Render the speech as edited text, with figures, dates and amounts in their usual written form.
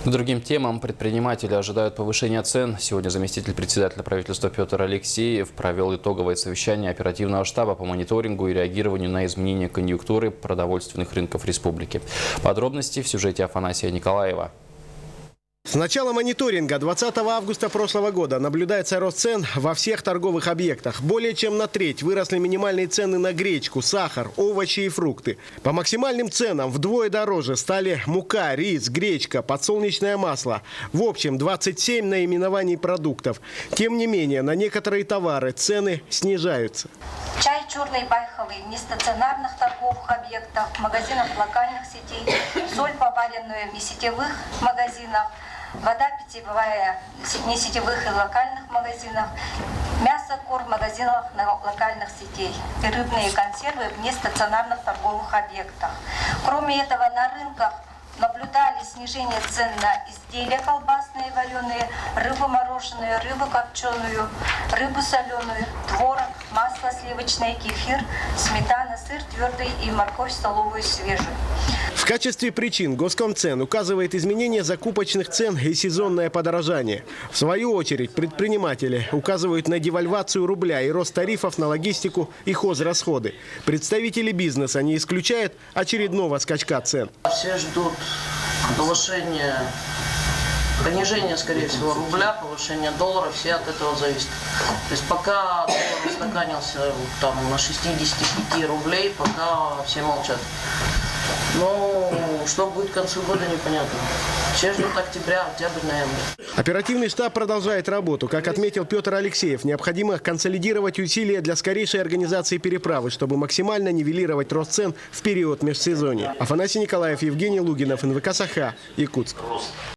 К другим темам предприниматели ожидают повышения цен. Сегодня заместитель председателя правительства Петр Алексеев провел итоговое совещание оперативного штаба по мониторингу и реагированию на изменения конъюнктуры продовольственных рынков республики. Подробности в сюжете Афанасия Николаева. С начала мониторинга 20 августа прошлого года наблюдается рост цен во всех торговых объектах. Более чем на треть выросли минимальные цены на гречку, сахар, овощи и фрукты. По максимальным ценам вдвое дороже стали мука, рис, гречка, подсолнечное масло. В общем, 27 наименований продуктов. Тем не менее, на некоторые товары цены снижаются. Чай черный байховый в нестационарных торговых объектах, магазинах локальных сетей, соль поваренную в несетевых магазинах, вода питьевая в несетевых и локальных магазинах, мясо, корм в магазинах локальных сетей и рыбные консервы в нестационарных торговых объектах. Кроме этого, на рынках наблюдали снижение цен на изделия колбасные, вареные, рыбу мороженую, рыбу копченую, рыбу соленую, творог, масло сливочное, кефир, сметана, сыр твердый и морковь столовую свежую. В качестве причин Госкомцен указывает изменение закупочных цен и сезонное подорожание. В свою очередь предприниматели указывают на девальвацию рубля и рост тарифов на логистику и хозрасходы. Представители бизнеса не исключают очередного скачка цен. Все ждут понижение, скорее всего, рубля, повышение доллара, все от этого зависит. То есть пока доллар устаканился там, на 65 рублей, пока все молчат. Но что будет к концу года, непонятно. Все ждут октября, ноябрь. Оперативный штаб продолжает работу. Как отметил Петр Алексеев, необходимо консолидировать усилия для скорейшей организации переправы, чтобы максимально нивелировать рост цен в период межсезонья. Афанасий Николаев, Евгений Лугинов, НВК «Саха», Якутск.